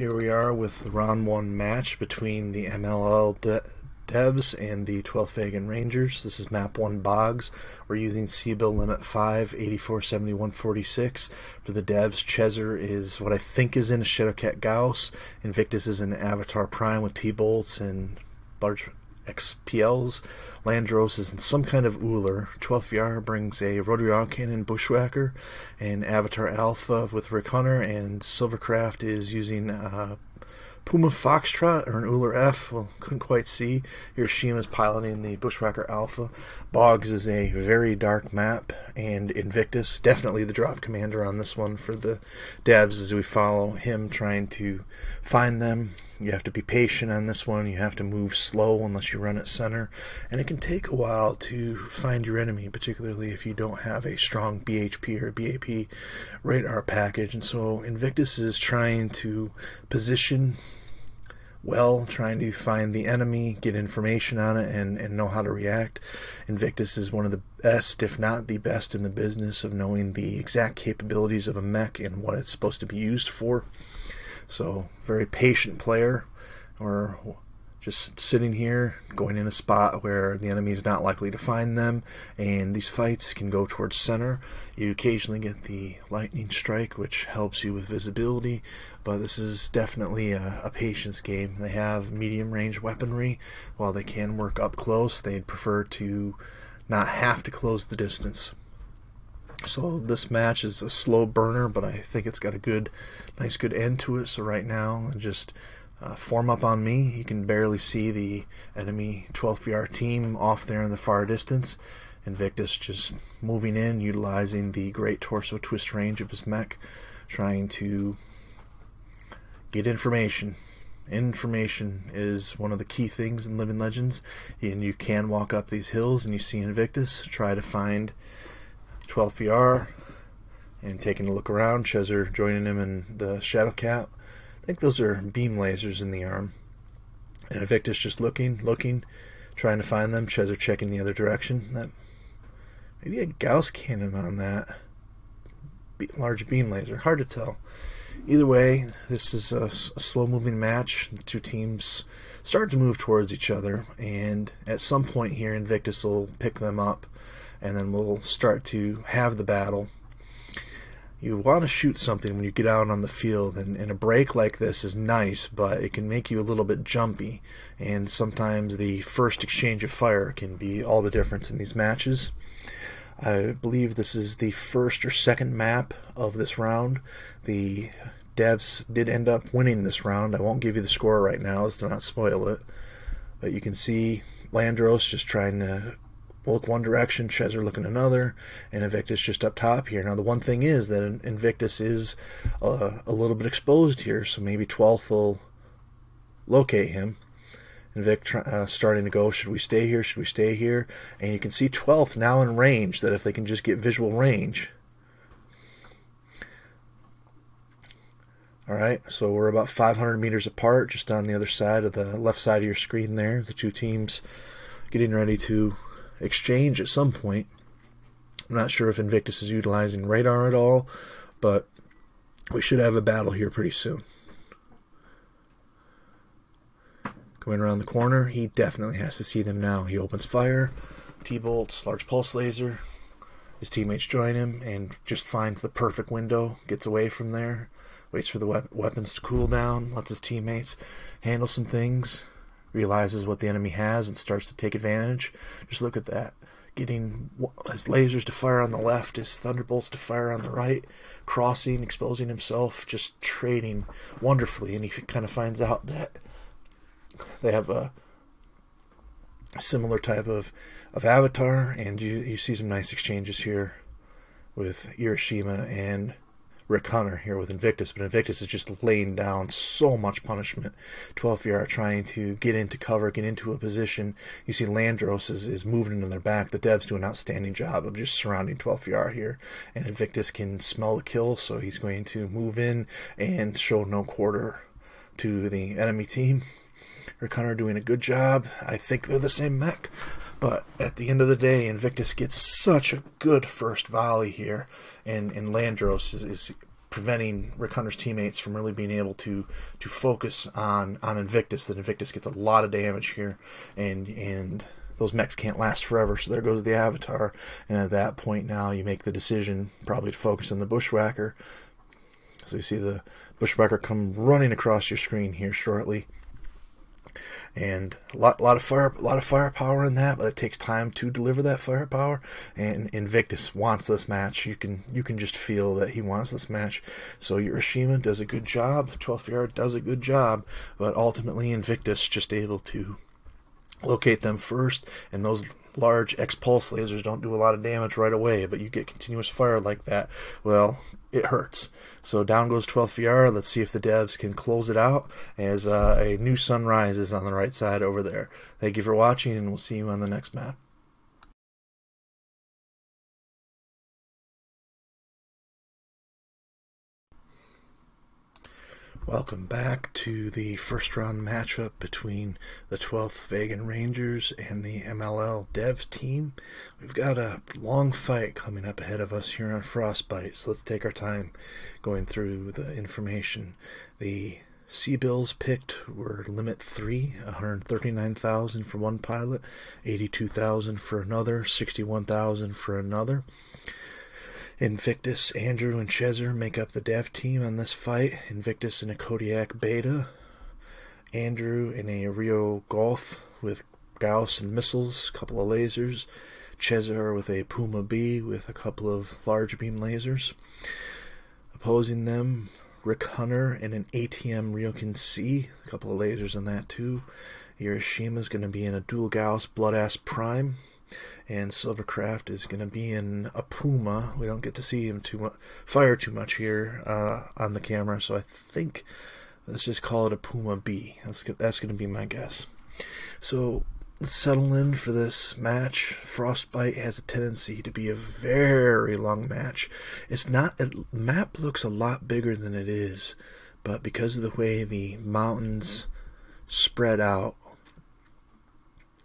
Here we are with the round 1 match between the MWLL devs and the 12th Vagan Rangers. This is map 1 Bogs. We're using C-Bill limit 5, 847146. For the devs, Chezzer is what I think is in a Shadowcat Gauss. Invictus is an Avatar Prime with T-bolts and large XPLs. Landros is in some kind of Uller. 12th VR brings a Rotary Autocannon Bushwhacker, and Avatar Alpha with Rick Hunter, and Silvercraft is using Puma Foxtrot or an Uller F. Well, couldn't quite see. Hiroshima is piloting the Bushwhacker Alpha. Bogs is a very dark map, and Invictus, definitely the drop commander on this one for the devs as we follow him trying to find them. You have to be patient on this one. You have to move slow unless you run at center. And it can take a while to find your enemy, particularly if you don't have a strong BHP or BAP radar package. And so Invictus is trying to position well, trying to find the enemy, get information on it, and know how to react. Invictus is one of the best, if not the best, in the business of knowing the exact capabilities of a mech and what it's supposed to be used for. So, very patient player, or just sitting here, going in a spot where the enemy is not likely to find them, and these fights can go towards center. You occasionally get the lightning strike, which helps you with visibility, but this is definitely a patience game. They have medium range weaponry. While they can work up close, they'd prefer to not have to close the distance. So this match is a slow burner, but I think it's got a nice good end to it. So right now, just form up on me. You can barely see the enemy 12th VR team off there in the far distance. Invictus just moving in, utilizing the great torso twist range of his mech, trying to get information. Information is one of the key things in Living Legends, and you can walk up these hills and you see Invictus try to find 12th VR and taking a look around. Chezzer joining him in the Shadowcat. I think those are beam lasers in the arm. And Invictus just looking, trying to find them. Chezzer checking the other direction. That maybe a Gauss cannon on that large beam laser. Hard to tell. Either way, this is a slow-moving match. The two teams start to move towards each other, and at some point here, Invictus will pick them up, and then we'll start to have the battle. You want to shoot something when you get out on the field, and a break like this is nice, but it can make you a little bit jumpy, and sometimes the first exchange of fire can be all the difference in these matches. I believe this is the first or second map of this round. The devs did end up winning this round. I won't give you the score right now as to not spoil it, but you can see Landros just trying to look one direction, Chezzer looking another, and Invictus just up top here. Now the one thing is that Invictus is a little bit exposed here, so maybe 12th will locate him. Invic starting to go, should we stay here, should we stay here? And you can see 12th now in range, that if they can just get visual range. Alright, so we're about 500 meters apart, just on the other side of the left side of your screen there. The two teams getting ready to exchange at some point. I'm not sure if Invictus is utilizing radar at all, but we should have a battle here pretty soon. Coming around the corner, he definitely has to see them now. He opens fire, T-bolts, large pulse laser. His teammates join him and just finds the perfect window, gets away from there, waits for the weapons to cool down, lets his teammates handle some things, realizes what the enemy has and starts to take advantage. Just look at that. Getting his lasers to fire on the left, his thunderbolts to fire on the right, crossing, exposing himself, just trading wonderfully. And he kind of finds out that they have a similar type of avatar, and you see some nice exchanges here with Hiroshima and Rick Hunter here with Invictus, but Invictus is just laying down so much punishment. 12th VR trying to get into cover, get into a position. You see Landros is moving into their back. The devs do an outstanding job of just surrounding 12th VR here, and Invictus can smell the kill, so he's going to move in and show no quarter to the enemy team. Rick Hunter doing a good job. I think they're the same mech, but at the end of the day, Invictus gets such a good first volley here, and Landros is preventing Rick Hunter's teammates from really being able to focus on Invictus. That Invictus gets a lot of damage here, and those mechs can't last forever, so there goes the Avatar. And at that point now, you make the decision probably to focus on the Bushwhacker. So you see the Bushwhacker come running across your screen here shortly, and a lot of firepower in that, but it takes time to deliver that firepower. And Invictus wants this match. You can just feel that he wants this match. So Urashima does a good job. 12th Yard does a good job, but ultimately Invictus just able to locate them first, and those large X-Pulse lasers don't do a lot of damage right away, but you get continuous fire like that, well, it hurts. So down goes 12th VR. Let's see if the devs can close it out as a new sun rises on the right side over there. Thank you for watching, and we'll see you on the next map. Welcome back to the first round matchup between the 12th Vegan Rangers and the MLL Dev team. We've got a long fight coming up ahead of us here on Frostbite, so let's take our time going through the information. The C-bills picked were limit 3, 139,000 for one pilot, 82,000 for another, 61,000 for another. Invictus, Andrew, and Chezer make up the dev team on this fight. Invictus in a Kodiak Beta, Andrew in a Rio Golf with Gauss and missiles, a couple of lasers, Chezer with a Puma B with a couple of large beam lasers. Opposing them, Rick Hunter in an ATM Ryokan C, a couple of lasers on that too. Urashima's going to be in a dual Gauss Bloodass Prime, and Silvercraft is going to be in a Puma. We don't get to see him fire too much here on the camera, so I think let's just call it a Puma B. That's going to be my guess. So let's settle in for this match. Frostbite has a tendency to be a very long match. The map looks a lot bigger than it is, but because of the way the mountains spread out,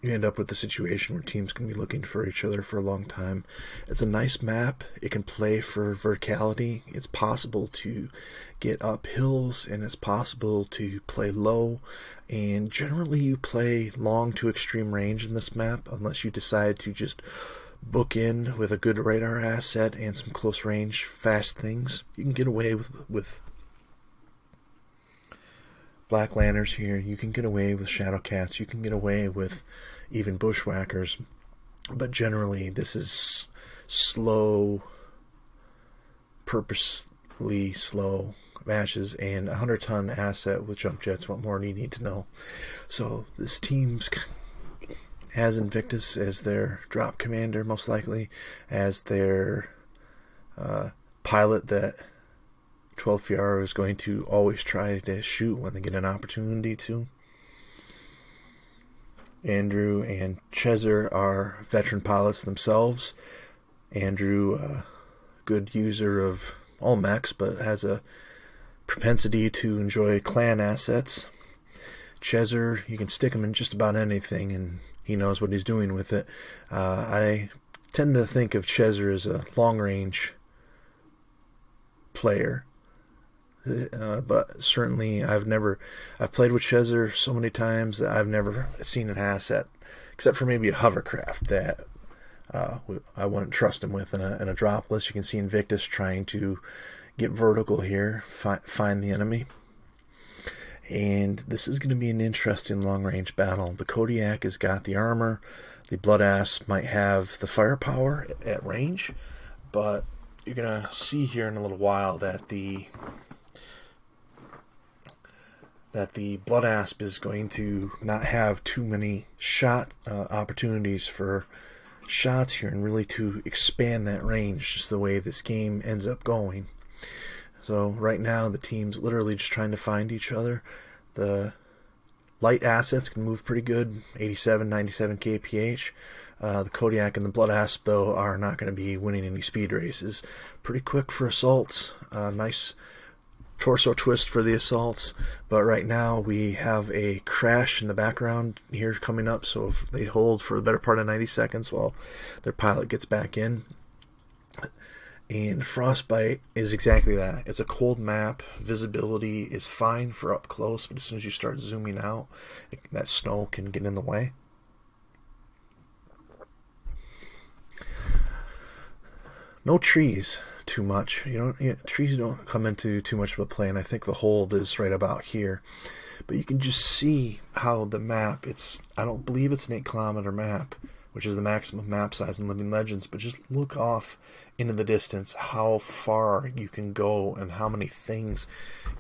you end up with the situation where teams can be looking for each other for a long time. It's a nice map. It can play for verticality. It's possible to get up hills, and it's possible to play low. And generally you play long to extreme range in this map, unless you decide to just book in with a good radar asset and some close range fast things. You can get away with Black Lanterns here. You can get away with Shadowcats. You can get away with even Bushwhackers. But generally, this is slow, purposely slow matches, and a 100-ton asset with jump jets. What more do you need to know? So this team has Invictus as their drop commander, most likely, as their pilot that 12th VR is going to always try to shoot when they get an opportunity to. Andrew and Chezer are veteran pilots themselves. Andrew, good user of all mechs, but has a propensity to enjoy clan assets. Chezer, you can stick him in just about anything, and he knows what he's doing with it. I tend to think of Chezer as a long-range player. But certainly I've played with Chezer so many times that I've never seen an asset, except for maybe a hovercraft, that I wouldn't trust him with in a dropless. You can see Invictus trying to get vertical here, find the enemy. And this is going to be an interesting long-range battle. The Kodiak has got the armor. The Bloodass might have the firepower at range, but you're going to see here in a little while that the Blood Asp is going to not have too many shot opportunities for shots here, and really to expand that range, just the way this game ends up going. So right now the team's literally just trying to find each other. The light assets can move pretty good, 87, 97 kph. The Kodiak and the Blood Asp, though, are not going to be winning any speed races. Pretty quick for assaults. Nice torso twist for the assaults, but right now we have a crash in the background here coming up, so if they hold for the better part of 90 seconds while their pilot gets back in. And Frostbite is exactly that. It's a cold map. Visibility is fine for up close, but as soon as you start zooming out, that snow can get in the way. No trees too much. Trees don't come into too much of a play, and I think the hold is right about here. But you can just see how the map, I don't believe it's an 8-kilometer map, which is the maximum map size in Living Legends, but just look off into the distance how far you can go and how many things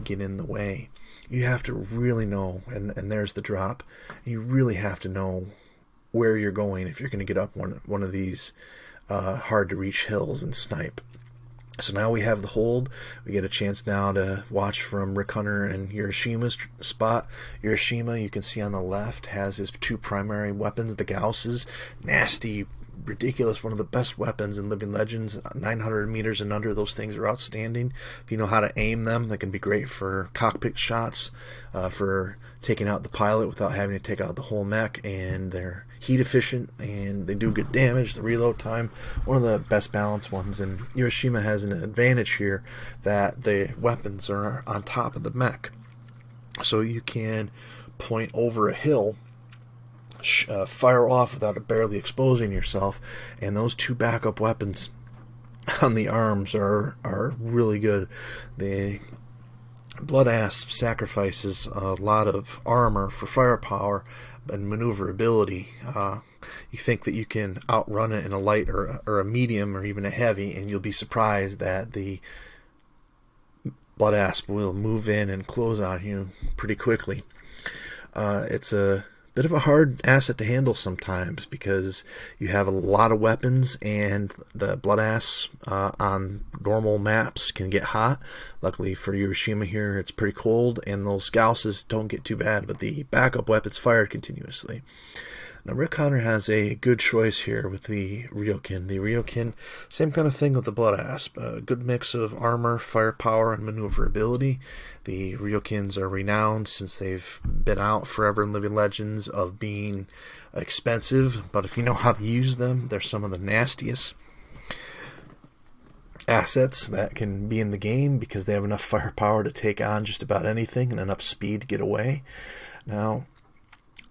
get in the way. You have to really know, and there's the drop, you really have to know where you're going if you're going to get up one of these hard to reach hills and snipe. So now we have the hold. We get a chance now to watch from Rick Hunter and Hiroshima''s spot. Hiroshima, you can see on the left, has his 2 primary weapons, the Gausses. Nasty, ridiculous, one of the best weapons in Living Legends. 900 meters and under, those things are outstanding. If you know how to aim them, they can be great for cockpit shots, for taking out the pilot without having to take out the whole mech, and they're heat efficient and they do good damage. The reload time, one of the best balanced ones, and Hiroshima has an advantage here that the weapons are on top of the mech, so you can point over a hill, fire off without barely exposing yourself, and those 2 backup weapons on the arms are really good. The Blood Asp sacrifices a lot of armor for firepower and maneuverability. You think that you can outrun it in a light or a medium or even a heavy, and you'll be surprised that the Blood Asp will move in and close on you pretty quickly. It's a bit of a hard asset to handle sometimes because you have a lot of weapons, and the Blood Asp on normal maps can get hot. Luckily for Hiroshima here, it's pretty cold, and those Gausses don't get too bad, but the backup weapons fired continuously. Now Rick Hunter has a good choice here with the Ryokin. The Ryokin, same kind of thing with the Blood Asp. A good mix of armor, firepower, and maneuverability. The Ryokins are renowned, since they've been out forever in Living Legends, of being expensive, but if you know how to use them, they're some of the nastiest assets that can be in the game because they have enough firepower to take on just about anything and enough speed to get away. Now,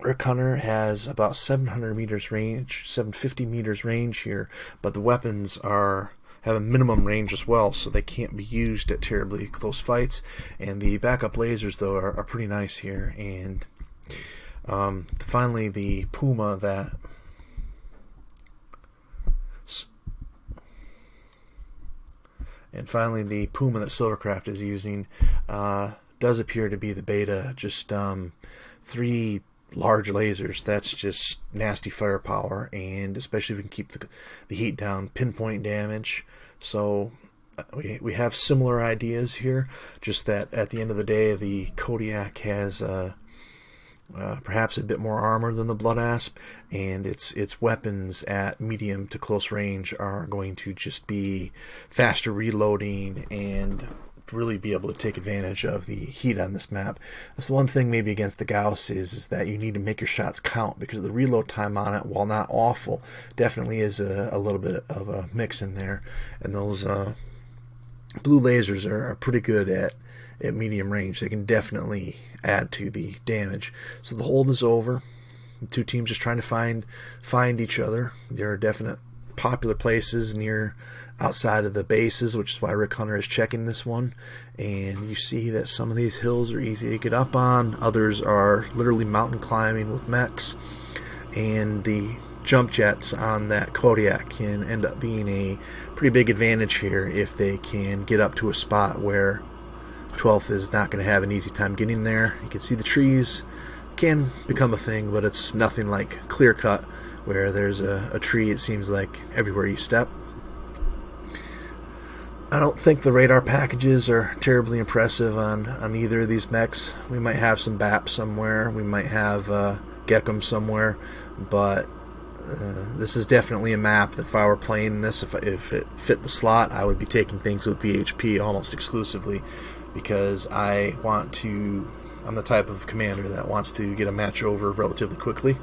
Rick Hunter has about 700 meters range, 750 meters range here, but the weapons have a minimum range as well, so they can't be used at terribly close fights. And the backup lasers, though, are pretty nice here. And finally, the Puma that Silvercraft is using does appear to be the beta. Just 3 large lasers. That's just nasty firepower, and especially if we can keep the heat down, pinpoint damage. So we have similar ideas here, just that at the end of the day, the Kodiak has perhaps a bit more armor than the Blood Asp, and its weapons at medium to close range are going to just be faster reloading and really be able to take advantage of the heat on this map. That's the one thing maybe against the Gauss is that you need to make your shots count, because the reload time on it, while not awful, definitely is a little bit of a mix in there. And those blue lasers are pretty good at medium range. They can definitely add to the damage. So the hold is over. The 2 teams just trying to find each other. There are definite popular places near outside of the bases, which is why Rick Hunter is checking this one. And you see that some of these hills are easy to get up on, others are literally mountain climbing with mechs, and the jump jets on that Kodiak can end up being a pretty big advantage here if they can get up to a spot where 12th is not going to have an easy time getting there. You can see the trees can become a thing, but it's nothing like clear cut where there's a tree, it seems like, everywhere you step. I don't think the radar packages are terribly impressive on either of these mechs. We might have some BAP somewhere, we might have Gekum somewhere, but this is definitely a map that if I were playing this, if it fit the slot, I would be taking things with BHP almost exclusively, because I'm the type of commander that wants to get a match over relatively quickly.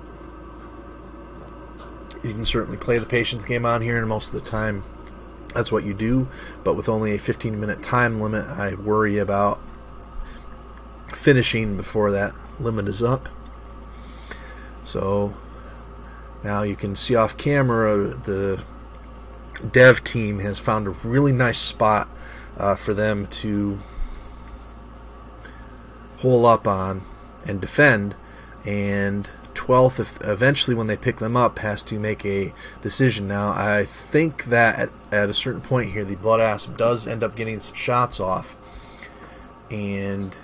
You can certainly play the patience game on here, and most of the time that's what you do. But with only a 15-minute time limit, I worry about finishing before that limit is up. So now you can see off camera the dev team has found a really nice spot for them to hole up on and defend, and 12th, if eventually when they pick them up, has to make a decision. Now I think that at a certain point here the Blood Asp does end up getting some shots off, and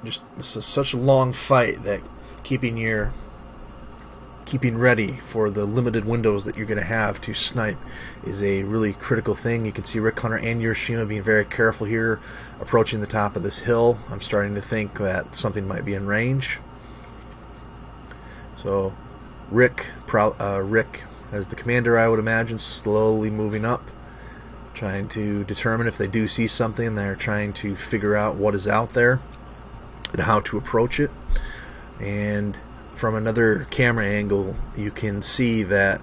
just this is such a long fight that keeping ready for the limited windows that you're going to have to snipe is a really critical thing. You can see Rick Hunter and Hiroshima being very careful here, approaching the top of this hill. I'm starting to think that something might be in range. So Rick as the commander, I would imagine, slowly moving up, trying to determine if they do see something. They're trying to figure out what is out there and how to approach it. And from another camera angle, you can see that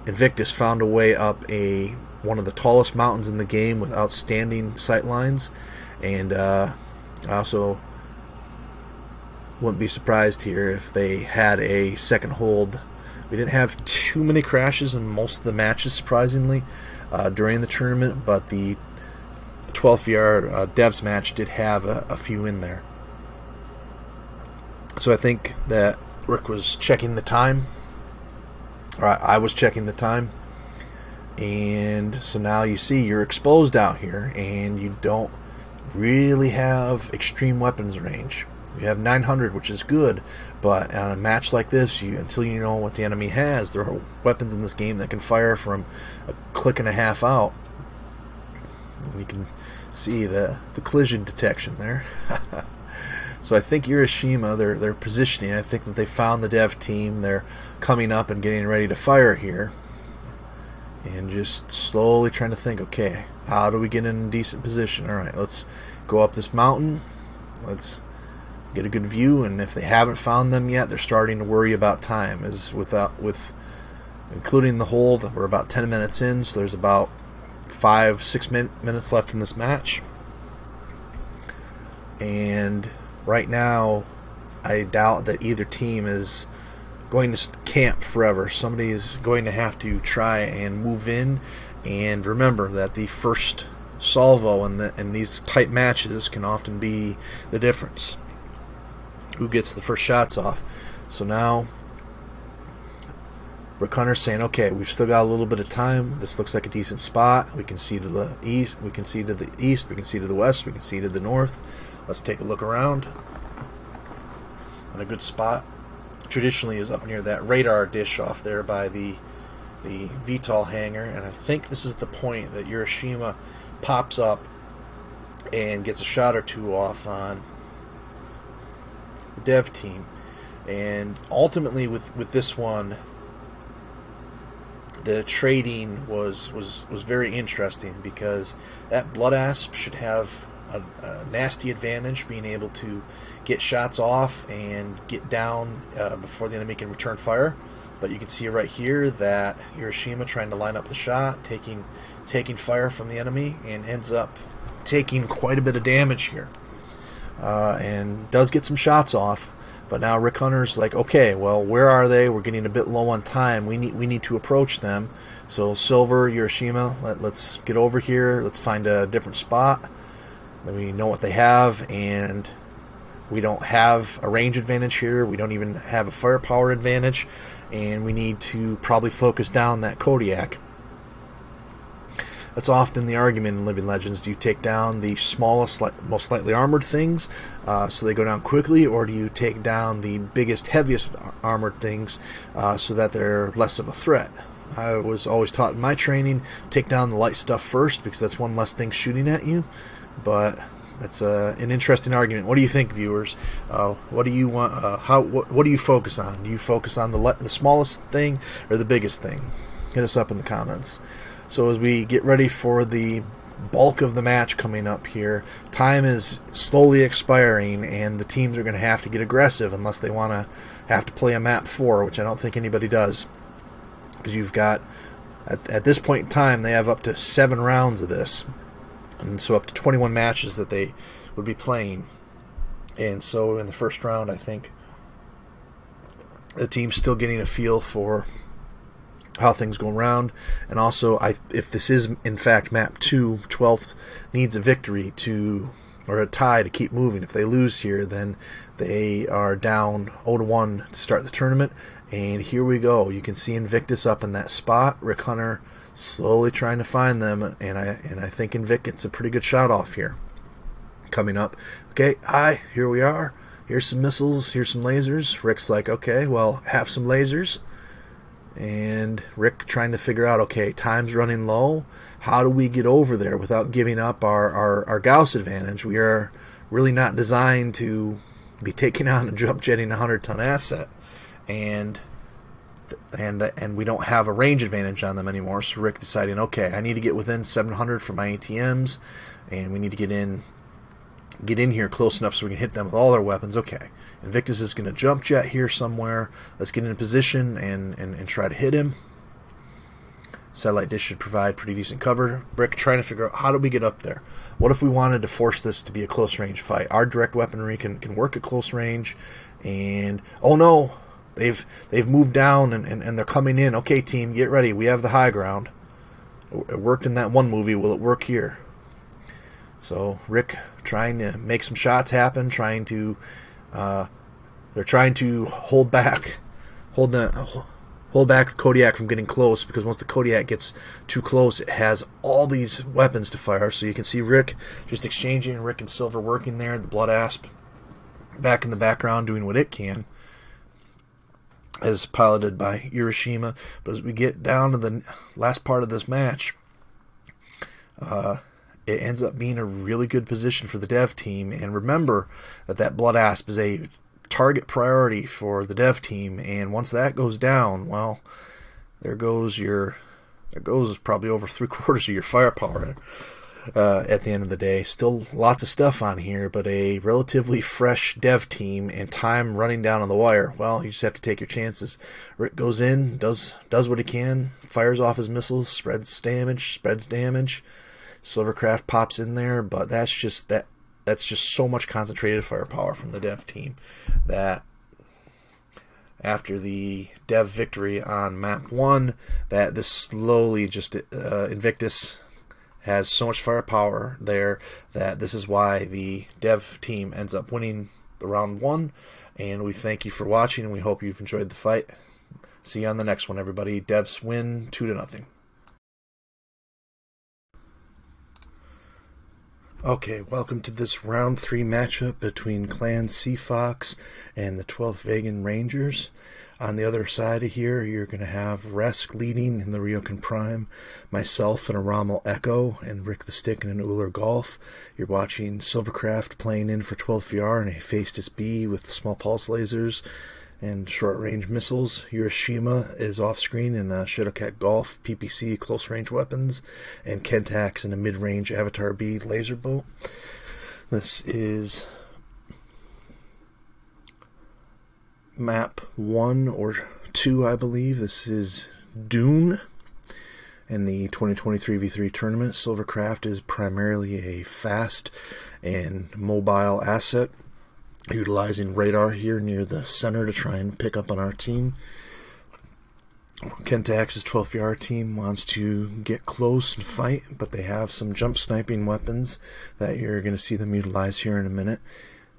Invictus found a way up one of the tallest mountains in the game with outstanding sight lines, and I also wouldn't be surprised here if they had a second hold. We didn't have too many crashes in most of the matches, surprisingly, during the tournament, but the 12th VR Devs match did have a few in there. So I think that Rick was checking the time, or I was checking the time, and so now you see you're exposed out here, and you don't really have extreme weapons range. You have 900, which is good, but on a match like this, until you know what the enemy has, there are weapons in this game that can fire from a click and a half out. And you can see the collision detection there. So I think Hiroshima, they're positioning. I think that they found the dev team. They're coming up and getting ready to fire here, and just slowly trying to think, okay, how do we get in a decent position? All right, let's go up this mountain. Let's get a good view. And if they haven't found them yet, they're starting to worry about time. With including the hold, we're about 10 minutes in, so there's about 5-6 minutes left in this match. And right now, I doubt that either team is going to camp forever. Somebody is going to have to try and move in. And remember that the first salvo in these type matches can often be the difference. Who gets the first shots off? So now, Rick Hunter's saying, okay, we've still got a little bit of time. This looks like a decent spot. We can see to the east, we can see to the east, we can see to the west, we can see to the north. Let's take a look around. And a good spot traditionally is up near that radar dish off there by the VTOL hangar, and I think this is the point that Hiroshima pops up and gets a shot or two off on the dev team. And ultimately with this one, the trading was very interesting, because that Blood Asp should have a nasty advantage, being able to get shots off and get down before the enemy can return fire. But you can see right here that Hiroshima trying to line up the shot, taking fire from the enemy, and ends up taking quite a bit of damage here, and does get some shots off. But now Rick Hunter's like, okay, well, where are they? We're getting a bit low on time. We need to approach them. So Silver, Hiroshima, let's get over here. Let's find a different spot. We know what they have, and we don't have a range advantage here. We don't even have a firepower advantage, and we need to probably focus down that Kodiak. That's often the argument in Living Legends. Do you take down the smallest, most lightly armored things so they go down quickly, or do you take down the biggest, heaviest armored things so that they're less of a threat? I was always taught in my training, take down the light stuff first, because that's one less thing shooting at you. But that's an interesting argument. What do you think, viewers? What do you want? What do you focus on? Do you focus on the smallest thing or the biggest thing? Hit us up in the comments. So as we get ready for the bulk of the match coming up here, time is slowly expiring, and the teams are going to have to get aggressive unless they want to have to play a map 4, which I don't think anybody does, because you've got at this point in time, they have up to 7 rounds of this, and so up to 21 matches that they would be playing. And so in the first round, I think the team's still getting a feel for how things go around. And also, if this is in fact map 2, 12th needs a victory or a tie to keep moving. If they lose here, then they are down 0-1 to start the tournament. And here we go. You can see Invictus up in that spot. Rick Hunter slowly trying to find them, and I think Invictus gets a pretty good shot off here. Coming up. Okay, hi, here we are. Here's some missiles, here's some lasers. Rick's like, okay, well, have some lasers. And Rick trying to figure out, okay, time's running low. How do we get over there without giving up our Gauss advantage? We are really not designed to be taking on a jump jetting 100-ton asset. And we don't have a range advantage on them anymore. So Rick deciding, okay, I need to get within 700 for my ATMs, and we need to get in here close enough so we can hit them with all their weapons. Okay, Invictus is going to jump jet here somewhere. Let's get in position and try to hit him. Satellite dish should provide pretty decent cover. Rick trying to figure out, how do we get up there? What if we wanted to force this to be a close range fight? Our direct weaponry can work at close range, and oh no, they've moved down and they're coming in. Okay, team, get ready. We have the high ground. It worked in that one movie. Will it work here? So Rick trying to make some shots happen, they're trying to hold back the Kodiak from getting close, because once the Kodiak gets too close, it has all these weapons to fire. So you can see Rick just exchanging, Rick and Silver working there, the Blood Asp back in the background doing what it can, as piloted by Hiroshima. But as we get down to the last part of this match, it ends up being a really good position for the dev team. And remember that Blood Asp is a target priority for the dev team, and once that goes down, well, there goes probably over 3/4 of your firepower at the end of the day. Still lots of stuff on here, but a relatively fresh dev team and time running down on the wire. Well, you just have to take your chances. Rick goes in, does what he can, fires off his missiles, spreads damage. Silvercraft pops in there, but that's just so much concentrated firepower from the dev team that after the dev victory on map 1, that this slowly just Invictus has so much firepower there that this is why the dev team ends up winning the round 1. And we thank you for watching, and we hope you've enjoyed the fight. See you on the next one, everybody. Devs win 2-0. Okay, welcome to this round 3 matchup between Clan Seafox and the 12th Vegan Rangers. On the other side of here, you're going to have Resk leading in the Ryokan Prime, myself and a Rommel Echo, and Rick the Stick in an Uller Golf. You're watching Silvercraft playing in for 12th VR in a Faceless B with small pulse lasers and short-range missiles. Hiroshima is off-screen in a Shadowcat Golf, PPC close-range weapons, and Kentax in a mid-range Avatar B laser boat. This is map 1 or 2, I believe. This is Dune in the 2023 V3 tournament. Silvercraft is primarily a fast and mobile asset, utilizing radar here near the center to try and pick up on our team. Kentax's 12th VR team wants to get close and fight, but they have some jump sniping weapons that you're going to see them utilize here in a minute.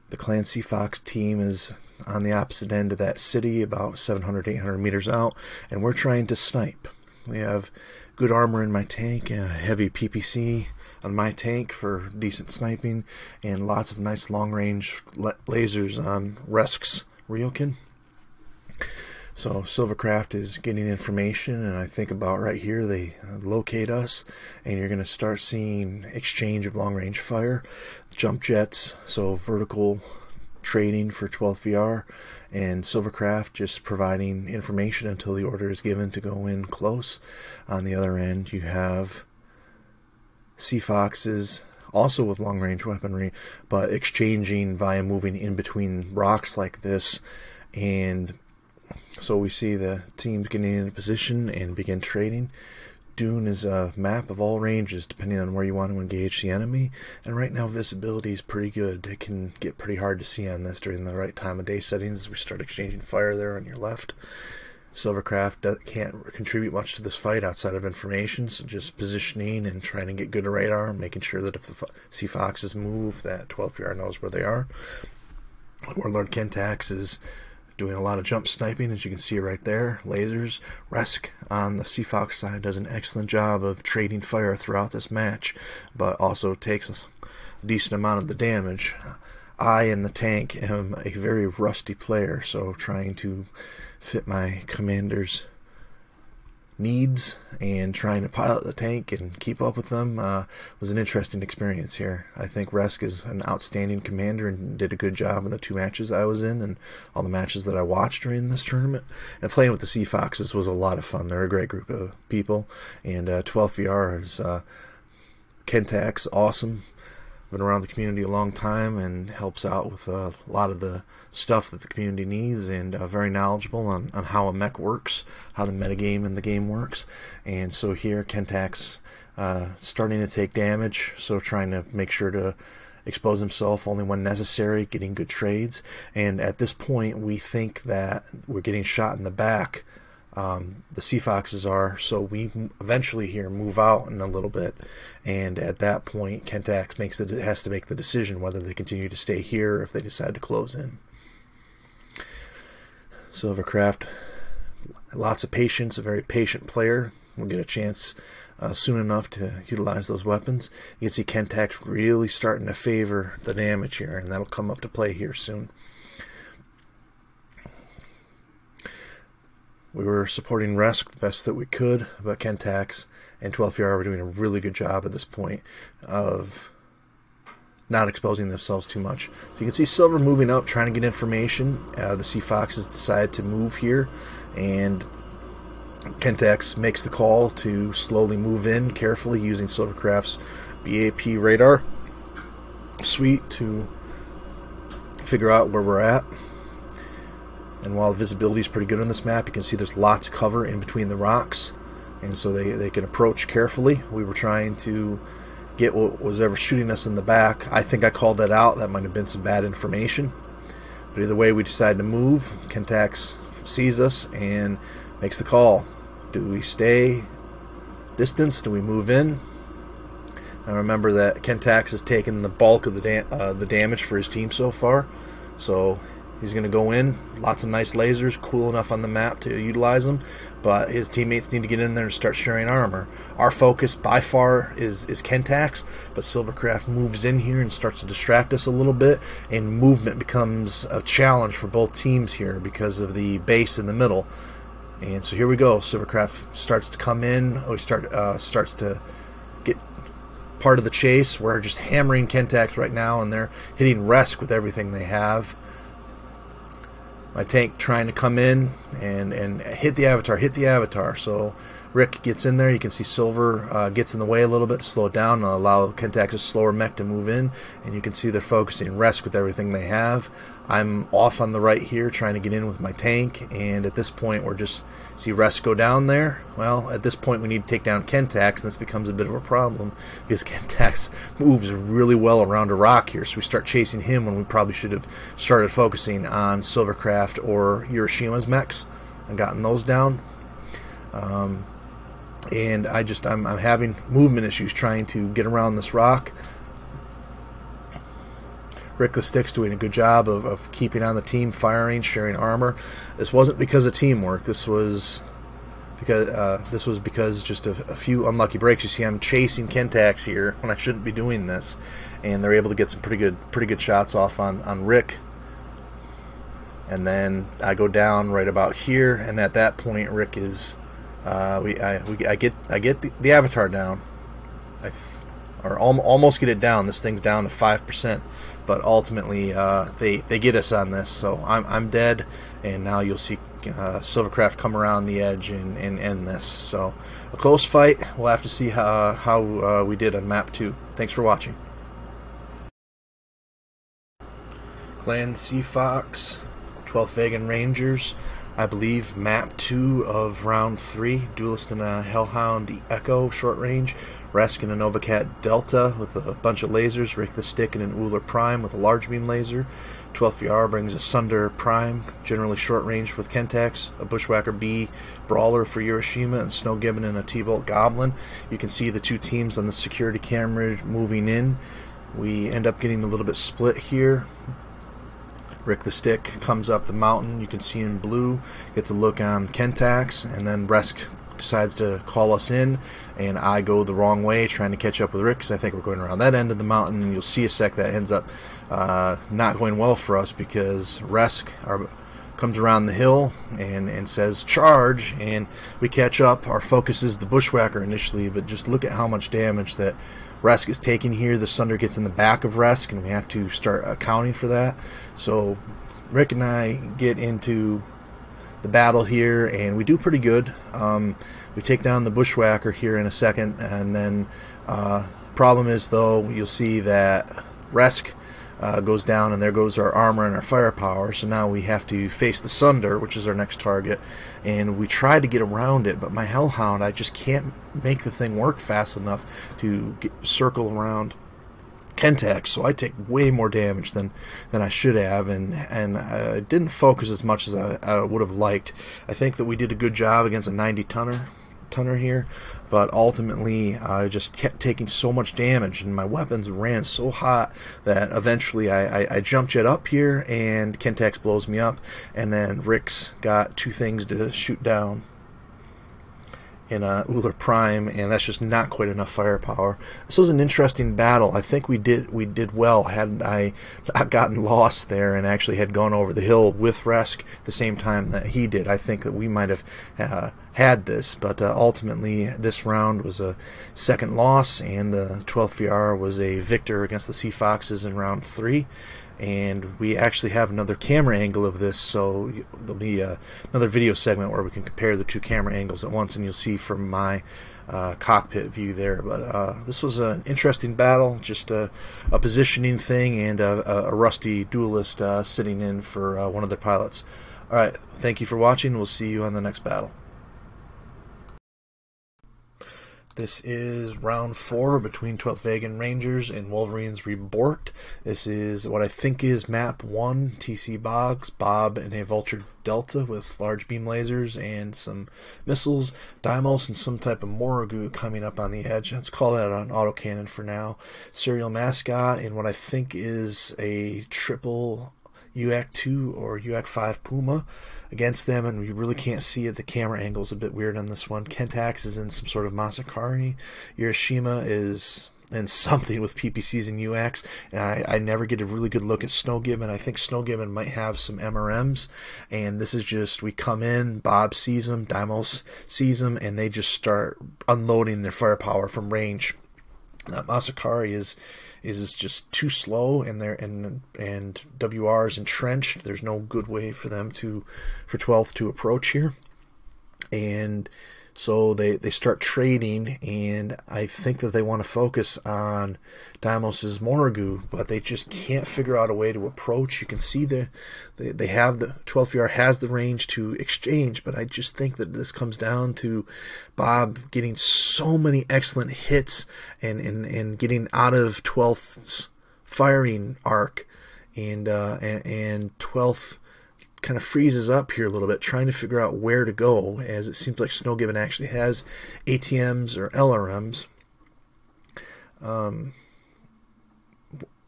The Clan Seafox team is on the opposite end of that city, about 700-800 meters out, and we're trying to snipe. We have good armor in my tank, and a heavy PPC on my tank for decent sniping, and lots of nice long-range lasers on Resk's Ryokan. So Silvercraft is getting information, and I think about right here they locate us, and you're going to start seeing exchange of long-range fire, jump jets, so vertical trading for 12th VR, and Silvercraft just providing information until the order is given to go in close. On the other end, you have Seafoxes, also with long-range weaponry, but exchanging via moving in between rocks like this. And so we see the teams getting into position and begin trading. Dune is a map of all ranges depending on where you want to engage the enemy, and right now visibility is pretty good. It can get pretty hard to see on this during the right time of day settings as we start exchanging fire there on your left. Silvercraft can't contribute much to this fight outside of information, so just positioning and trying to get good radar, making sure that if the Sea Foxes move, that 12VR knows where they are. Warlord Kentax is doing a lot of jump sniping, as you can see right there. Lasers. Resk on the Sea Fox side does an excellent job of trading fire throughout this match, but also takes a decent amount of the damage. I, in the tank, am a very rusty player, so trying to fit my commander's needs and trying to pilot the tank and keep up with them was an interesting experience here. I think Resk is an outstanding commander and did a good job in the 2 matches I was in and all the matches that I watched during this tournament. And playing with the Sea Foxes was a lot of fun. They're a great group of people, and 12VR is Kentax, awesome. Been around the community a long time and helps out with a lot of the stuff that the community needs, and very knowledgeable on how a mech works, how the metagame in the game works. And so here Kentax starting to take damage, so trying to make sure to expose himself only when necessary, getting good trades. And at this point we think that we're getting shot in the back. The Sea Foxes are, so we eventually here move out in a little bit, and at that point Kentax has to make the decision whether they continue to stay here or if they decide to close in. Silvercraft, lots of patience, a very patient player, will get a chance soon enough to utilize those weapons. You can see Kentax really starting to favor the damage here, and that'll come up to play here soon. We were supporting Resk the best that we could, but Kentax and 12VR were doing a really good job at this point of not exposing themselves too much. So you can see Silver moving up, trying to get information. The Sea Foxes decide to move here, and Kentax makes the call to slowly move in carefully using Silvercraft's BAP radar suite to figure out where we're at. And while the visibility is pretty good on this map, you can see there's lots of cover in between the rocks, and so they can approach carefully. We were trying to get what was ever shooting us in the back. I think I called that out. That might have been some bad information, but either way we decided to move. Kentax sees us and makes the call. Do we stay distance? Do we move in? Now remember that Kentax has taken the bulk of the damage for his team so far, so he's going to go in. Lots of nice lasers, cool enough on the map to utilize them, but his teammates need to get in there and start sharing armor. Our focus by far is Kentax, but Silvercraft moves in here and starts to distract us a little bit, and movement becomes a challenge for both teams here because of the base in the middle. And so here we go. Silvercraft starts to come in. Starts to get part of the chase. We're just hammering Kentax right now, and they're hitting Resk with everything they have. My tank trying to come in and hit the avatar. So Rick gets in there. You can see Silver gets in the way a little bit to slow it down and allow Kentax's slower mech to move in. And you can see they're focusing Resk with everything they have. I'm off on the right here trying to get in with my tank, and at this point we're just see Resk go down there. Well, at this point we need to take down Kentax, and this becomes a bit of a problem because Kentax moves really well around a rock here, so we start chasing him when we probably should have started focusing on Silvercraft or Hiroshim's mechs and gotten those down. And I'm having movement issues trying to get around this rock. Rick the Stick's doing a good job of keeping on the team, firing, sharing armor. This wasn't because of teamwork. This was because just a few unlucky breaks. You see, I'm chasing Kentax here when I shouldn't be doing this, and they're able to get some pretty good shots off on Rick. And then I go down right about here, and at that point, Rick is I get the avatar down. Or almost get it down. This thing's down to 5%, but ultimately they get us on this. So I'm dead, and now you'll see Silvercraft come around the edge and end this. So a close fight. We'll have to see how we did on map 2. Thanks for watching. Clan Sea Fox, 12th Vegan Rangers. I believe, map 2 of round 3. Duelist and a Hellhound Echo short range. Resk and a Novacat Delta with a bunch of lasers. Rick the Stick and an Uller Prime with a large beam laser. 12th VR brings a Sunder Prime, generally short range with Kentax, a Bushwhacker B Brawler for Hiroshima, and Snow Gibbon and a T-Bolt Goblin. You can see the two teams on the security camera moving in. We end up getting a little bit split here. Rick the Stick comes up the mountain, you can see in blue, gets a look on Kentax, and then Resk decides to call us in, and I go the wrong way trying to catch up with Rick because I think we're going around that end of the mountain, and you'll see a sec that ends up not going well for us because Resk comes around the hill and says charge, and we catch up. Our focus is the Bushwhacker initially, but just look at how much damage that Resk is taking here. The Sunder gets in the back of Resk, and we have to start accounting for that. So Rick and I get into the battle here, and we do pretty good. We take down the Bushwhacker here in a second, and then problem is, though, you'll see that Resk goes down, and there goes our armor and our firepower. So now we have to face the Sunder, which is our next target, and we try to get around it, but my Hellhound, I just can't make the thing work fast enough to circle around Kentax, so I take way more damage than I should have, and I didn't focus as much as I would have liked. I think that we did a good job against a 90-tonner here, but ultimately I just kept taking so much damage, and my weapons ran so hot that eventually I jump jet up here, and Kentax blows me up, and then Rick's got two things to shoot down in a Uller Prime, and that's just not quite enough firepower. This was an interesting battle. I think we did well. Had I not gotten lost there and actually had gone over the hill with Resk at the same time that he did, I think that we might have had this, but ultimately this round was a second loss, and the 12th VR was a victor against the Sea Foxes in round 3. And we actually have another camera angle of this, so there'll be another video segment where we can compare the two camera angles at once, and you'll see from my cockpit view there. But this was an interesting battle, just a positioning thing, and a rusty duelist sitting in for one of the pilots. Alright, thank you for watching. We'll see you on the next battle. This is round 4 between 12th Vegan Rangers and Wolverines-Reborked. This is what I think is map 1, TC Bogs, Bob and a Vulture Delta with large beam lasers and some missiles, Deimos and some type of Morrigu coming up on the edge. Let's call that an autocannon for now. Serial Mascot and what I think is a triple UAC-2 or UAC-5 Puma against them, and we really can't see it. The camera angle is a bit weird on this one. Kentax is in some sort of Masakari. Hiroshima is in something with PPCs and UACs, and I never get a really good look at Snow Gibbon. I think Snow Gibbon might have some MRMs, and this is just, we come in, Bob sees them, Deimos sees them, and they just start unloading their firepower from range. That Masakari is just too slow, and WR is entrenched. There's no good way for them for 12th to approach here, and so they start trading, and I think that they want to focus on Deimos's Morrigu, but they just can't figure out a way to approach. You can see they have the 12th VR has the range to exchange, but I just think that this comes down to Bob getting so many excellent hits and getting out of 12th's firing arc, and 12th kind of freezes up here a little bit, trying to figure out where to go, as it seems like Snow Gibbon actually has ATMs or LRMs.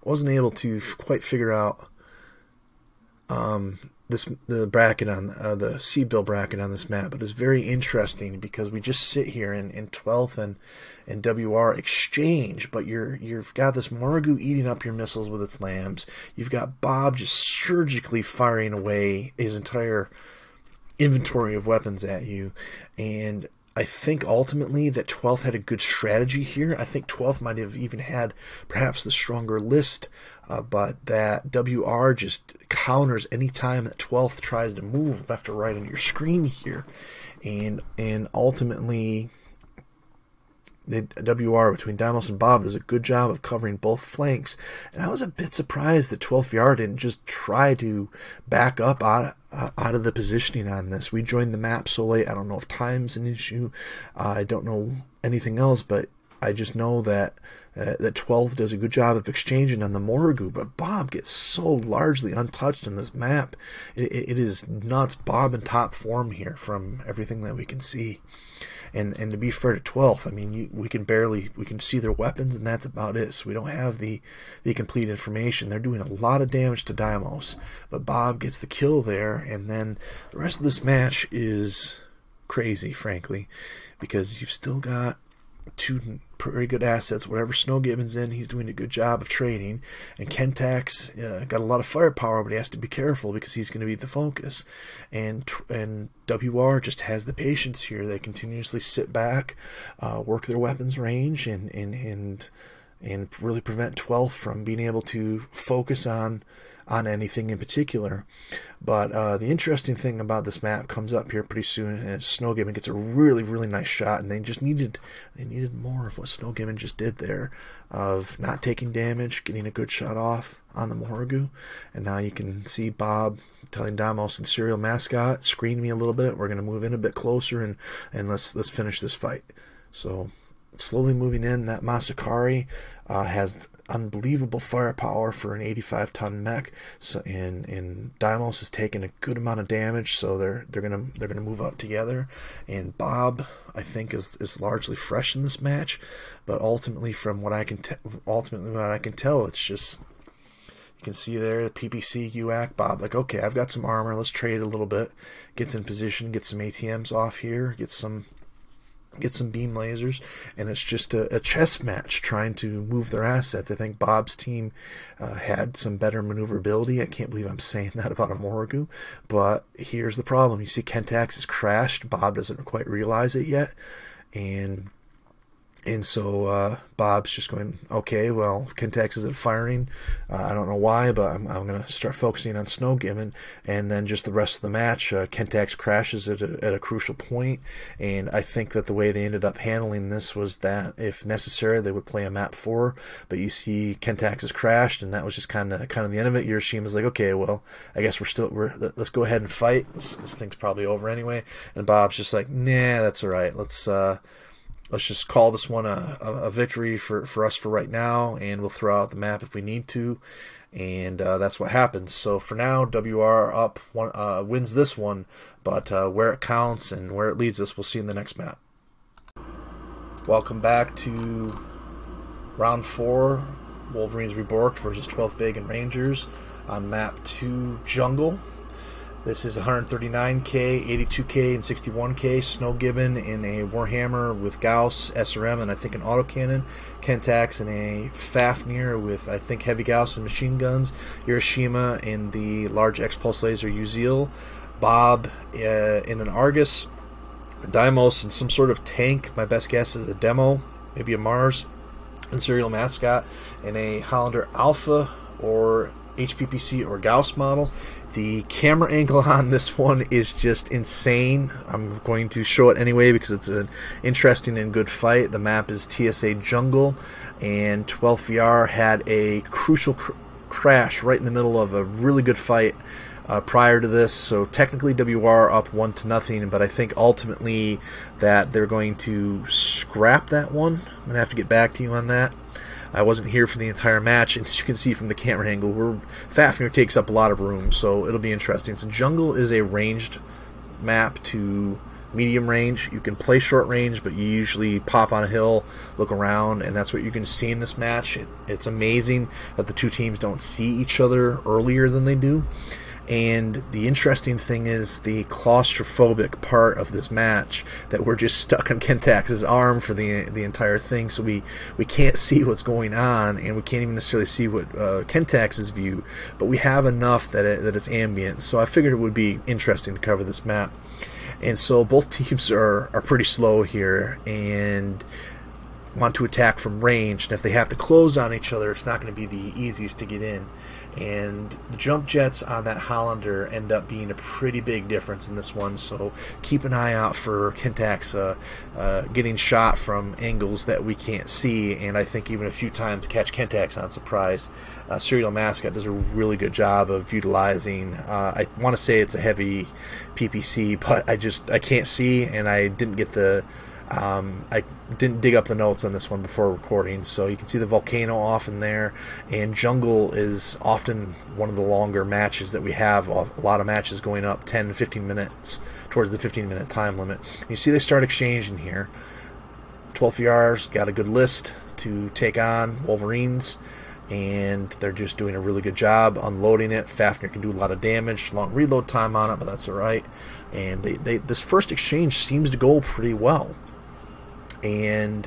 Wasn't able to quite figure out the bracket on the C-bill bracket on this map, but it's very interesting because we just sit here in 12th and WR exchange, but you've got this Morrigu eating up your missiles with its lambs. You've got Bob just surgically firing away his entire inventory of weapons at you, and I think ultimately that 12th had a good strategy here. I think 12th might have even had perhaps the stronger list, but that WR just counters any time that 12th tries to move left or right on your screen here, and ultimately WR between Deimos and Bob does a good job of covering both flanks, and I was a bit surprised that 12VR didn't just try to back up out of the positioning on this. We joined the map so late. I don't know if time's an issue. I don't know anything else, but I just know that that 12 does a good job of exchanging on the Morrigu, but Bob gets so largely untouched in this map. It is nuts. Bob in top form here from everything that we can see. And to be fair to 12th, I mean, we can see their weapons, and that's about it. So we don't have the complete information. They're doing a lot of damage to Deimos, but Bob gets the kill there, and then the rest of this match is crazy, frankly, because you've still got two pretty good assets. Whatever Snowgibbon's in, he's doing a good job of trading, and Kentax got a lot of firepower, but he has to be careful because he's going to be the focus, and WR just has the patience here. They continuously sit back, work their weapons range, and really prevent 12th from being able to focus on anything in particular. But the interesting thing about this map comes up here pretty soon, and Snowgibbon gets a really nice shot, and they needed more of what Snowgibbon just did there, of not taking damage, getting a good shot off on the Morrigu. And now you can see Bob telling Deimos and Serial Mascot, screen me a little bit, we're going to move in a bit closer, and let's finish this fight. So slowly moving in. That Mechwarrior has unbelievable firepower for an 85-ton mech, so and Deimos has taken a good amount of damage, so they're gonna move up together. And Bob, I think, is largely fresh in this match, but ultimately from what I can tell, it's just, you can see there the PPC UAC. Bob like, okay, I've got some armor, let's trade a little bit. Gets in position, gets some ATMs off here, get some beam lasers, and it's just a chess match trying to move their assets. I think Bob's team had some better maneuverability. I can't believe I'm saying that about a Morrigu, but here's the problem. You see Kentax has crashed. Bob doesn't quite realize it yet, and so Bob's just going, okay, well, Kentax isn't firing. I don't know why, but I'm going to start focusing on Snowgibbon. And then just the rest of the match, Kentax crashes at a crucial point. And I think that the way they ended up handling this was that if necessary, they would play a map 4. But you see Kentax has crashed, and that was just kind of the end of it. Yuroshima's like, okay, well, I guess let's go ahead and fight. This thing's probably over anyway. And Bob's just like, nah, that's all right. Let's just call this one a victory for us for right now, and we'll throw out the map if we need to. And that's what happens. So for now, WR up wins this one, but where it counts and where it leads us, we'll see in the next map. Welcome back to round 4, Wolverines-Reborked versus 12th Vegan Rangers on map 2 Jungle. This is 139k, 82k, and 61k. Snowgibbon in a Warhammer with Gauss, SRM, and I think an autocannon. Kentax in a Fafnir with, I think, heavy Gauss and machine guns. Hiroshima in the large X-Pulse laser Uzil. Bob in an Argus. Deimos in some sort of tank. My best guess is a demo, maybe a Mars. And Serial Mascot in a Hollander Alpha or HPPC or Gauss model. The camera angle on this one is just insane. I'm going to show it anyway because it's an interesting and good fight. The map is TSA Jungle, and 12VR had a crucial crash right in the middle of a really good fight prior to this. So technically WR up 1-0, but I think ultimately that they're going to scrap that one. I'm going to have to get back to you on that. I wasn't here for the entire match, and as you can see from the camera angle, Fafnir takes up a lot of room, so it'll be interesting. So Jungle is a ranged map to medium range. You can play short range, but you usually pop on a hill, look around, and that's what you're going to see in this match. It's amazing that the two teams don't see each other earlier than they do. And the interesting thing is the claustrophobic part of this match, that we're just stuck on Kentax's arm for the entire thing, so we can't see what's going on, and we can't even necessarily see what Kentax's view, but we have enough that it's ambient. So I figured it would be interesting to cover this map. And so both teams are pretty slow here and want to attack from range, and if they have to close on each other, it's not going to be the easiest to get in. and the jump jets on that Hollander end up being a pretty big difference in this one, so keep an eye out for Kentax getting shot from angles that we can't see, and I think even a few times catch Kentax on surprise. Serial Mascot does a really good job of utilizing, I want to say it's a heavy PPC, but I can't see, and I didn't get the I didn't dig up the notes on this one before recording, so you can see the volcano off in there, and jungle is often one of the longer matches that we have. A lot of matches going up 10 to 15 minutes towards the 15-minute time limit. You see they start exchanging here. 12VR's got a good list to take on Wolverines, and they're just doing a really good job unloading it. Fafnir can do a lot of damage, long reload time on it, but that's alright. And this first exchange seems to go pretty well. And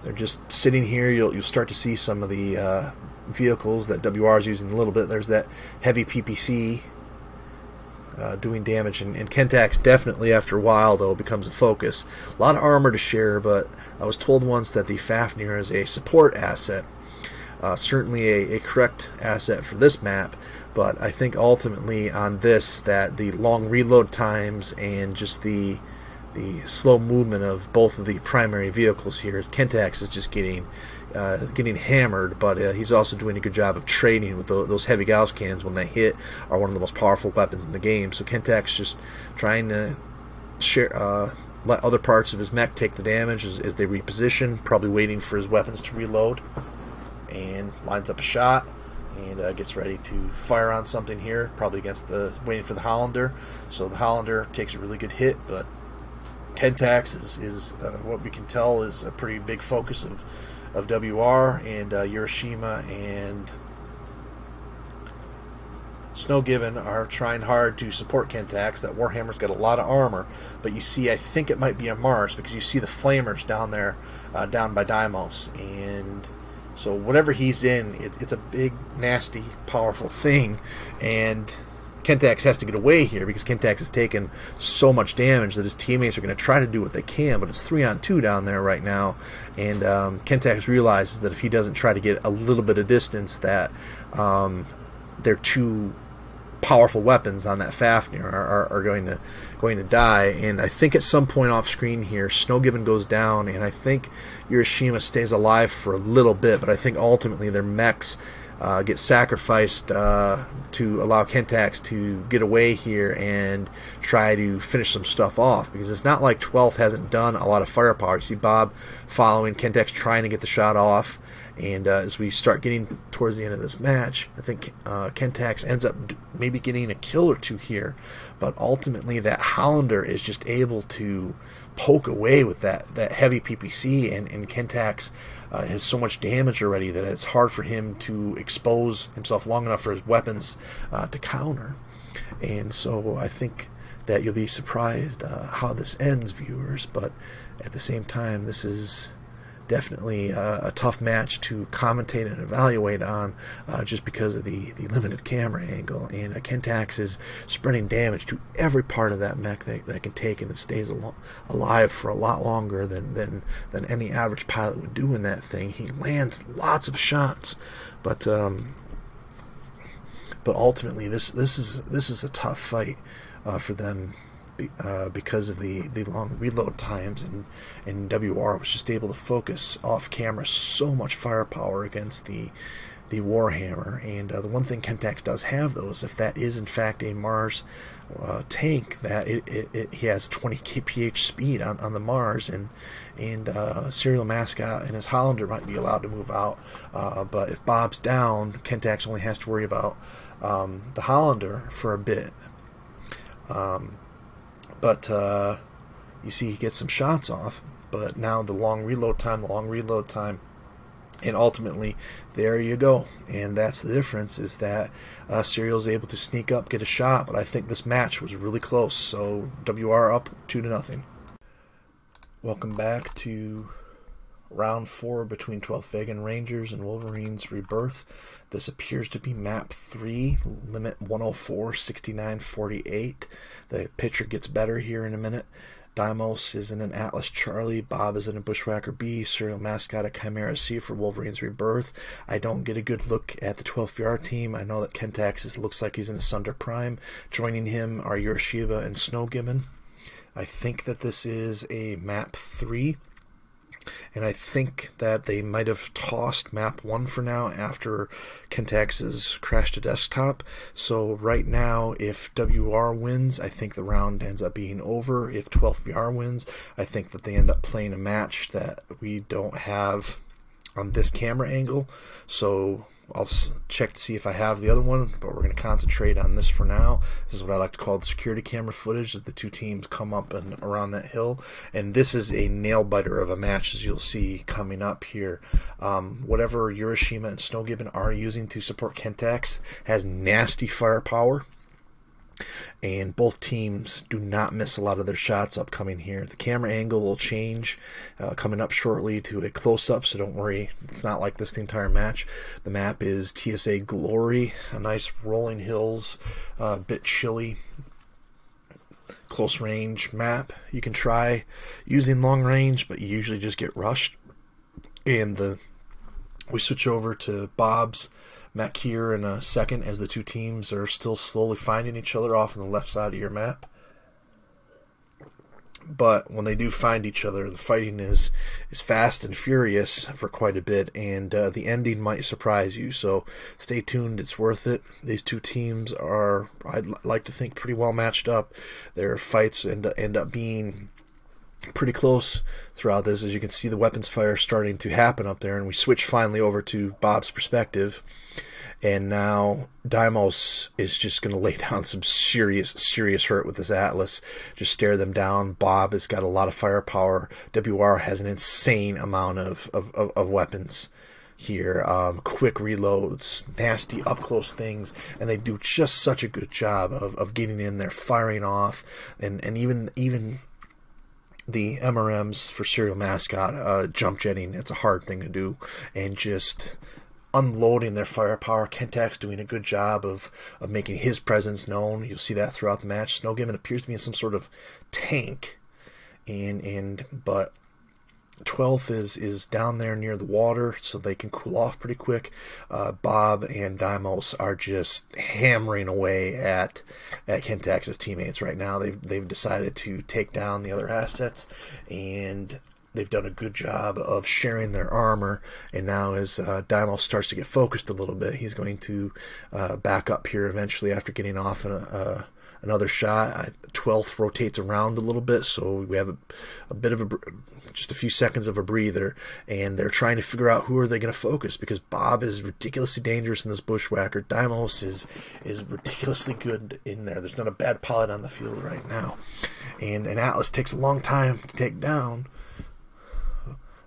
they're just sitting here. You'll start to see some of the vehicles that WR is using a little bit. There's that heavy PPC doing damage, and Kentax definitely after a while though becomes a focus. A lot of armor to share, but I was told once that the Fafnir is a support asset. Certainly a correct asset for this map, but I think ultimately on this that the long reload times and just the slow movement of both of the primary vehicles here, Kentax is just getting hammered, but he's also doing a good job of trading with those heavy Gauss cannons. When they hit, are one of the most powerful weapons in the game. So Kentax just trying to let other parts of his mech take the damage as they reposition, probably waiting for his weapons to reload, and lines up a shot and gets ready to fire on something here, probably against waiting for the Hollander. So the Hollander takes a really good hit, but Kentax is what we can tell is a pretty big focus of WR, and Hiroshima and Snowgiven are trying hard to support Kentax. That Warhammer's got a lot of armor, but you see, I think it might be a Mars, because you see the flamers down there, down by Deimos, and so whatever he's in, it's a big, nasty, powerful thing, and Kentax has to get away here because Kentax has taken so much damage that his teammates are going to try to do what they can, but it's 3-on-2 down there right now, and Kentax realizes that if he doesn't try to get a little bit of distance, that they're two powerful weapons on that Fafnir are going to die. And I think at some point off screen here, Snowgiven goes down, and I think Hiroshima stays alive for a little bit, but I think ultimately their mechs get sacrificed to allow Kentax to get away here and try to finish some stuff off, because it's not like 12th hasn't done a lot of firepower. You see Bob following Kentax, trying to get the shot off, and as we start getting towards the end of this match, I think Kentax ends up maybe getting a kill or two here, but ultimately that Hollander is just able to poke away with that heavy PPC, and Kentax has so much damage already that it's hard for him to expose himself long enough for his weapons to counter. And so I think that you'll be surprised how this ends, viewers, but at the same time, this is definitely a tough match to commentate and evaluate on, just because of the limited camera angle, and Kentax is spreading damage to every part of that mech that can take, and it stays alive for a lot longer than any average pilot would do in that thing. He lands lots of shots, but ultimately this is a tough fight for them, because of the long reload times, and WR was just able to focus off camera so much firepower against the Warhammer. And the one thing Kentax does have, though, is if that is in fact a Mars tank, that he has 20 kph speed on the Mars, and Serial Mascot and his Hollander might be allowed to move out, but if Bob's down, Kentax only has to worry about the Hollander for a bit. But you see he gets some shots off, but now the long reload time, and ultimately there you go. And that's the difference, is that Serial's able to sneak up, get a shot, but I think this match was really close. So WR up 2-0. Welcome back to round 4 between 12th Vegan Rangers and Wolverines-Reborked. This appears to be map 3, limit 104, 69, 48. The picture gets better here in a minute. Deimos is in an Atlas Charlie. Bob is in a Bushwhacker B. Serial Mascot a Chimera C for Wolverines-Reborked. I don't get a good look at the 12VR team. I know that Kentax looks like he's in a Sunder Prime. Joining him are Urashiba and Snowgibbon. I think that this is a map 3. And I think that they might have tossed map 1 for now after Kentax's crash to desktop. So right now, if WR wins, I think the round ends up being over. If 12VR wins, I think that they end up playing a match that we don't have on this camera angle. So I'll check to see if I have the other one, but we're going to concentrate on this for now. This is what I like to call the security camera footage, as the two teams come up and around that hill. And this is a nail-biter of a match, as you'll see coming up here. Whatever Urashima and Snowgibbon are using to support Kentax has nasty firepower, and both teams do not miss a lot of their shots upcoming here. The camera angle will change coming up shortly to a close-up, so don't worry, it's not like this the entire match. The map is TSA Glory, a nice rolling hills, a bit chilly, close range map. You can try using long range, but you usually just get rushed. And we switch over to Bob's mech here in a second, as the two teams are still slowly finding each other off on the left side of your map. But when they do find each other, the fighting is fast and furious for quite a bit, and the ending might surprise you. So stay tuned, it's worth it. These two teams are, I'd like to think, pretty well matched up. Their fights end up being pretty close throughout this. As you can see, the weapons fire starting to happen up there, and we switch finally over to Bob's perspective. And now Deimos is just going to lay down some serious hurt with this Atlas. Just stare them down. Bob has got a lot of firepower. WR has an insane amount of weapons here. Quick reloads, nasty up-close things, and they do just such a good job of getting in there, firing off, and even the MRMs for Serial Mascot, jump jetting. It's a hard thing to do, and just unloading their firepower. Kentax doing a good job of making his presence known. You'll see that throughout the match. Snowgibbon appears to be in some sort of tank, but 12th is down there near the water, so they can cool off pretty quick. Bob and Deimos are just hammering away at Kentax's teammates right now. They've decided to take down the other assets, and they've done a good job of sharing their armor. And now as Deimos starts to get focused a little bit, he's going to back up here eventually after getting off another shot. 12th rotates around a little bit, so we have a bit of just a few seconds of a breather, and they're trying to figure out who are they going to focus, because Bob is ridiculously dangerous in this Bushwhacker. Deimos is ridiculously good in there. There's not a bad pilot on the field right now, and an Atlas takes a long time to take down,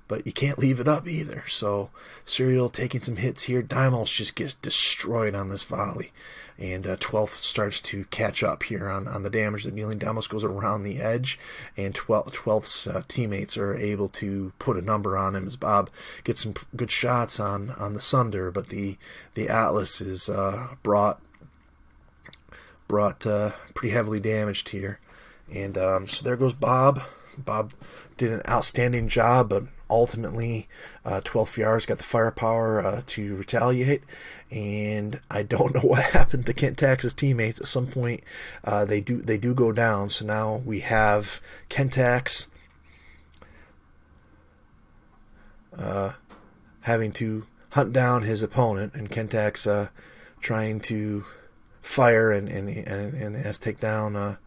but you can't leave it up either. So Serial taking some hits here. Deimos just gets destroyed on this volley, and 12th starts to catch up here on the damage they're dealing. Deimos goes around the edge, and 12th's teammates are able to put a number on him as Bob gets some good shots on the Sunder, but the Atlas is brought pretty heavily damaged here. And so there goes Bob. Bob did an outstanding job, but ultimately 12VR's got the firepower to retaliate, and I don't know what happened to Kentax's teammates. At some point they do go down, so now we have Kentax having to hunt down his opponent, and Kentax trying to fire and has take down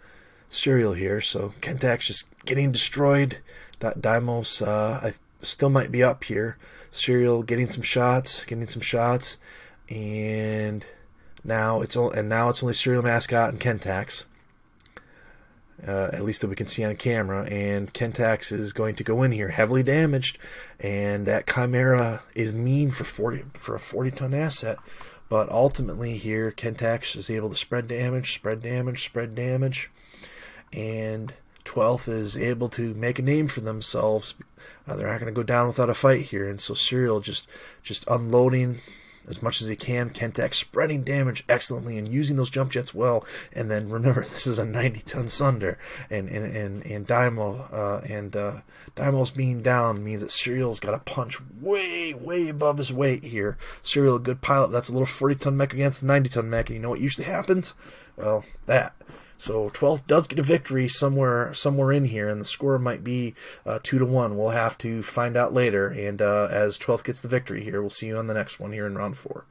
Serial here. So Kentax just getting destroyed. Deimos I still might be up here. Serial getting some shots, and now it's only Serial Mascot and Kentax, at least that we can see on camera. And Kentax is going to go in here heavily damaged, and that Chimera is mean for a 40-ton asset. But ultimately here, Kentax is able to spread damage, and 12th is able to make a name for themselves. They're not going to go down without a fight here, and so Serial just unloading as much as he can. Kentek spreading damage excellently and using those jump jets well. And then remember, this is a 90-ton Sunder, and Daimo's being down means that Serial's got to punch way above his weight here. Serial, a good pilot. That's a little 40-ton mech against the 90-ton mech, and you know what usually happens? Well, that. So 12th does get a victory somewhere in here, and the score might be 2-1. We'll have to find out later. And as 12th gets the victory here, we'll see you on the next one here in round 4.